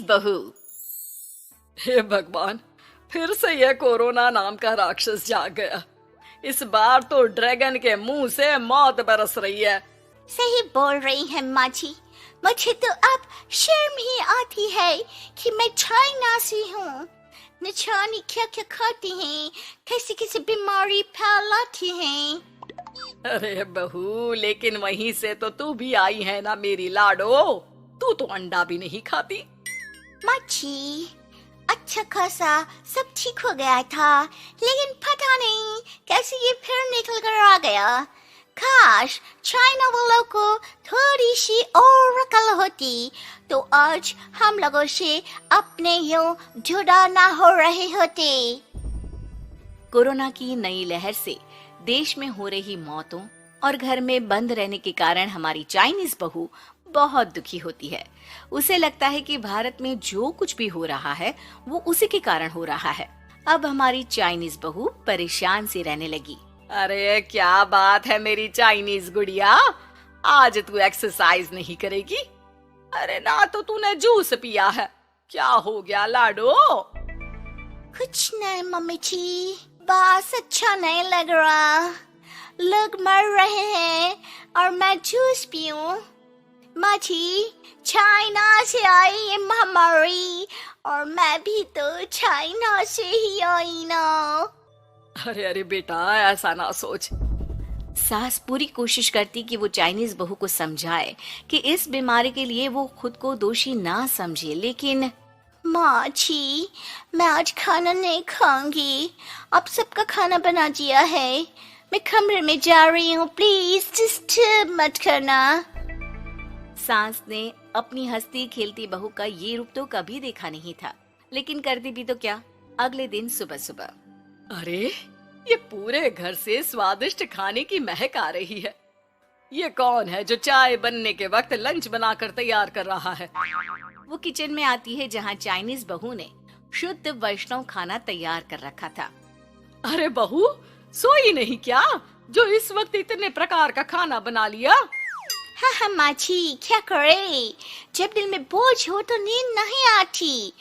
बहू। हे भगवान, फिर से यह कोरोना नाम का राक्षस जाग गया। इस बार तो ड्रैगन के मुंह से मौत बरस रही है। सही बोल रही है माँ जी। मुझे तो अब शर्म ही आती है कि मैं चाइना से हूँ। न जाने क्या क्या खाती हैं, कैसी कैसी बीमारी फैलाती हैं। अरे बहू, लेकिन वहीं से तो तू भी आई है ना मेरी लाडो। तू तो अंडा भी नहीं खाती। माँ जी, अच्छा खासा सब ठीक हो गया था, लेकिन पता नहीं कैसे ये फिर निकल कर आ गया। काश चाइना वालों को थोड़ी सी और अकल होती तो आज हम लोगों से अपने यूं जुदा ना हो रहे होते। कोरोना की नई लहर से देश में हो रही मौतों और घर में बंद रहने के कारण हमारी चाइनीज बहू बहुत दुखी होती है। उसे लगता है कि भारत में जो कुछ भी हो रहा है वो उसी के कारण हो रहा है। अब हमारी चाइनीज बहू परेशान सी रहने लगी। अरे क्या बात है मेरी चाइनीज गुड़िया, आज तू एक्सरसाइज नहीं करेगी? अरे ना तो तूने जूस पिया है। क्या हो गया लाडो? कुछ नहीं मम्मी जी, बस अच्छा नहीं लग रहा। लोग मर रहे हैं और मैं जूस पीऊं। माँ जी, चाइना से आई ये महामारी और मैं भी तो चाइना से ही आई ना। अरे अरे बेटा, ऐसा ना सोच। सास पूरी कोशिश करती कि वो चाइनीज बहू को समझाए कि इस बीमारी के लिए वो खुद को दोषी ना समझे, लेकिन माँ जी, मैं आज खाना नहीं खाऊंगी। अब सबका खाना बना दिया है। मैं कमरे में जा रही हूँ, प्लीज डिस्टर्ब मत करना। सास ने अपनी हंसती खेलती बहू का ये रूप तो कभी देखा नहीं था, लेकिन करती भी तो क्या। अगले दिन सुबह सुबह, अरे ये पूरे घर से स्वादिष्ट खाने की महक आ रही है। ये कौन है जो चाय बनने के वक्त लंच बनाकर तैयार कर रहा है? वो किचन में आती है जहाँ चाइनीज बहू ने शुद्ध वैष्णव खाना तैयार कर रखा था। अरे बहू, सोई नहीं क्या जो इस वक्त इतने प्रकार का खाना बना लिया? हाँ माँ जी, क्या करे, जब दिल में बोझ हो तो नींद नहीं आती।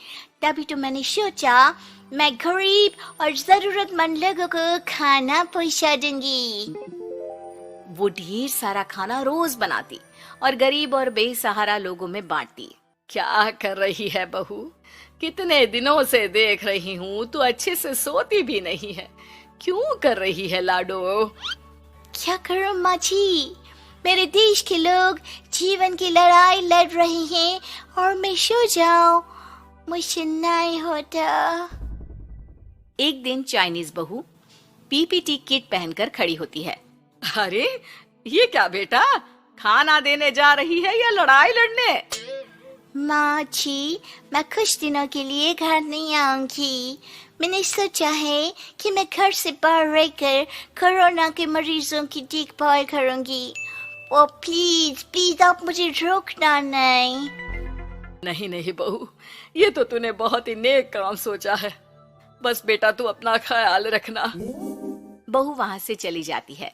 तभी तो मैंने सोचा मैं गरीब और जरूरतमंद लोगों को खाना पहुँचा दूंगी। वो ढेर सारा खाना रोज बनाती और गरीब और बेसहारा लोगों में बांटती। क्या कर रही है बहू? कितने दिनों से देख रही हूँ तू अच्छे से सोती भी नहीं है। क्यों कर रही है लाडो? क्या करूं माँ जी, मेरे देश के लोग जीवन की लड़ाई लड़ रहे हैं और मैं सो जाऊं, मुझसे नहीं होता। एक दिन चाइनीज बहू पीपीटी किट पहनकर खड़ी होती है। अरे ये क्या बेटा, खाना देने जा रही है या लड़ाई लड़ने? माँ जी, मैं कुछ दिनों के लिए घर नहीं आऊंगी। मैंने सोचा है कि मैं घर से बाहर रहकर कोरोना के मरीजों की देखभाल करूंगी। ओ प्लीज प्लीज आप मुझे रोकना नहीं। नहीं नहीं बहू, ये तो तूने बहुत ही नेक काम सोचा है। बस बेटा तू अपना ख्याल रखना। बहू वहाँ से चली जाती है,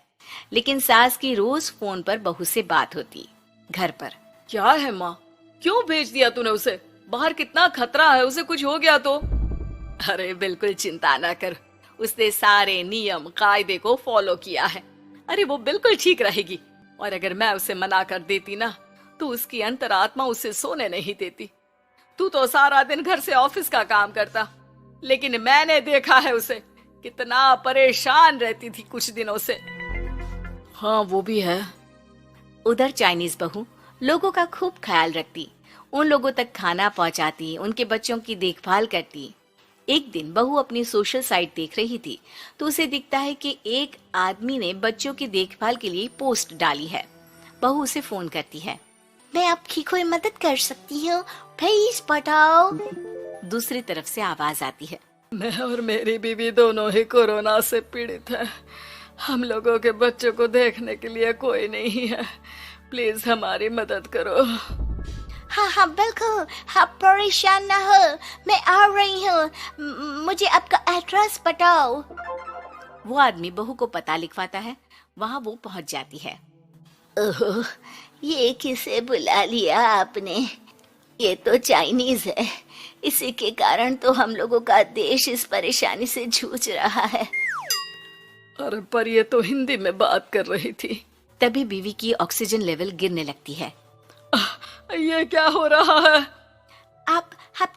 लेकिन सास की रोज फोन पर बहू से बात होती। घर पर क्या है माँ, क्यों भेज दिया तूने उसे? बाहर कितना खतरा है, उसे कुछ हो गया तो? अरे बिल्कुल चिंता ना कर, उसने सारे नियम कायदे को फॉलो किया है। अरे वो बिल्कुल ठीक रहेगी। और अगर मैं उसे मना कर देती ना तो उसकी अंतरात्मा उसे सोने नहीं देती। तू तो सारा दिन घर से ऑफिस का काम करता, लेकिन मैंने देखा है उसे कितना परेशान रहती थी कुछ दिनों से। हाँ वो भी है। उधर चाइनीज बहू लोगों का खूब ख्याल रखती, उन लोगों तक खाना पहुंचाती, उनके बच्चों की देखभाल करती। एक दिन बहू अपनी सोशल साइट देख रही थी तो उसे दिखता है कि एक आदमी ने बच्चों की देखभाल के लिए पोस्ट डाली है। बहू उसे फोन करती है। मैं आपकी कोई मदद कर सकती हूँ, प्लीज बताओ। दूसरी तरफ से आवाज आती है। मैं और मेरी बीवी दोनों ही कोरोना से पीड़ित हैं। हम लोगों के बच्चों को देखने के लिए कोई नहीं है, प्लीज हमारी मदद करो। हाँ बिल्कुल, आप परेशान ना हो, मैं आ रही हूँ। मुझे आपका एड्रेस बताओ। वो आदमी बहू को पता लिखवाता है। वहाँ वो पहुँच जाती है। ओह, ये किसे बुला लिया आपने? ये तो चाइनीज है, इसी के कारण तो हम लोगों का देश इस परेशानी से जूझ रहा है। अरे पर ये तो हिंदी में बात कर रही थी। तभी बीवी की ऑक्सीजन लेवल गिरने लगती है। ये क्या हो रहा है? आप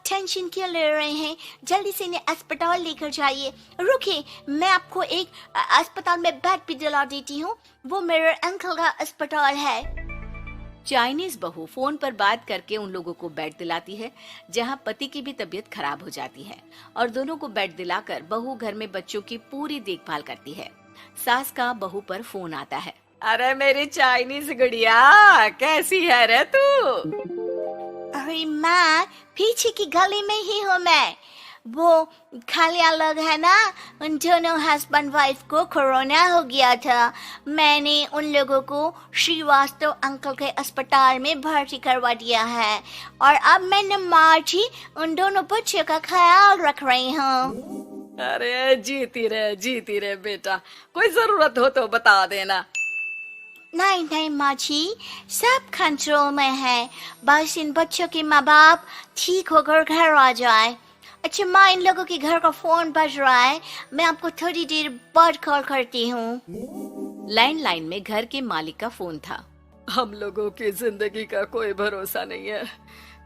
टेंशन क्यों ले रहे हैं? जल्दी से इन्हें अस्पताल लेकर जाइए। रुकिए, मैं आपको एक अस्पताल में बेड भी दिला देती हूँ। वो मेरे अंकल का अस्पताल है। चाइनीज बहू फोन पर बात करके उन लोगों को बेड दिलाती है, जहां पति की भी तबीयत खराब हो जाती है और दोनों को बेड दिलाकर बहू घर में बच्चों की पूरी देखभाल करती है। सास का बहू पर फोन आता है। अरे मेरी चाइनीज गुड़िया, कैसी है रे तू? अरे माँ, पीछे की गली में ही हूँ मैं। वो खालिया लोग है ना, उन दोनों हस्बैंड वाइफ को कोरोना हो गया था। मैंने उन लोगों को श्रीवास्तव अंकल के अस्पताल में भर्ती करवा दिया है और अब मैं नमाज ही उन दोनों बच्चों का ख्याल रख रही हूँ। अरे जीती रहे बेटा, कोई जरूरत हो तो बता देना। नहीं नहीं माँ जी, सब कंट्रोल में है। बस इन बच्चों के माँ बाप ठीक होकर घर आ जाए। अच्छा माँ, इन लोगों के घर का फोन बज रहा है, मैं आपको थोड़ी देर बाद कॉल करती हूँ। लैंडलाइन में घर के मालिक का फोन था। हम लोगों की जिंदगी का कोई भरोसा नहीं है।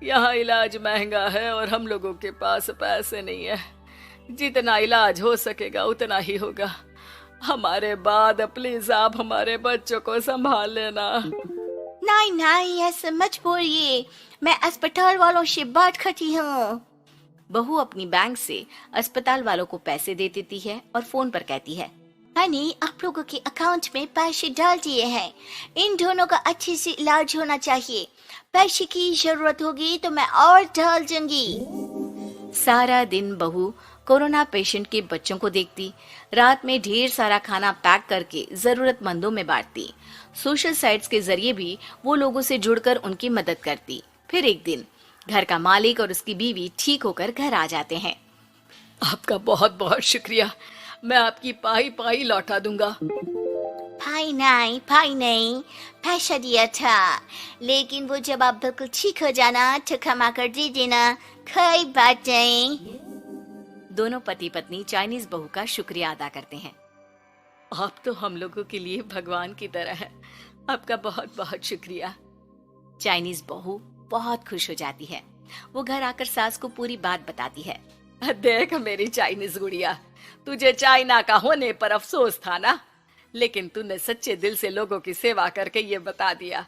यहाँ इलाज महंगा है और हम लोगों के पास पैसे नहीं है। जितना इलाज हो सकेगा उतना ही होगा। हमारे बाद प्लीज आप हमारे बच्चों को संभाल लेना। नहीं नहीं, ऐसे मत बोलिए, मैं अस्पताल वालों से बात करती हूँ। बहू अपनी बैंक से अस्पताल वालों को पैसे दे देती है और फोन पर कहती है, हनी, आप लोगों के अकाउंट में पैसे डाल दिए हैं। इन दोनों का अच्छे से इलाज होना चाहिए। पैसे की जरूरत होगी तो मैं और डाल दूंगी। सारा दिन बहू कोरोना पेशेंट के बच्चों को देखती, रात में ढेर सारा खाना पैक करके जरूरतमंदों में बांटती। सोशल साइट्स के जरिए भी वो लोगों से जुड़कर उनकी मदद करती। फिर एक दिन घर का मालिक और उसकी बीवी ठीक होकर घर आ जाते हैं। आपका बहुत बहुत शुक्रिया, मैं आपकी पाई पाई लौटा दूंगा। भाई नहीं, पैसा दिया था, लेकिन वो जब आप बिल्कुल ठीक हो जाना तो कमा कर दे देना, कोई बात नहीं। दोनों पति पत्नी चाइनीज बहू का शुक्रिया अदा करते हैं। आप तो हम लोगों के लिए भगवान की तरह है, आपका बहुत बहुत शुक्रिया। चाइनीज बहू बहुत खुश हो जाती है। वो घर आकर सास को पूरी बात बताती है। देख मेरी चाइनीज गुड़िया, तुझे चाइना का होने पर अफसोस था ना, लेकिन तूने सच्चे दिल से लोगों की सेवा करके ये बता दिया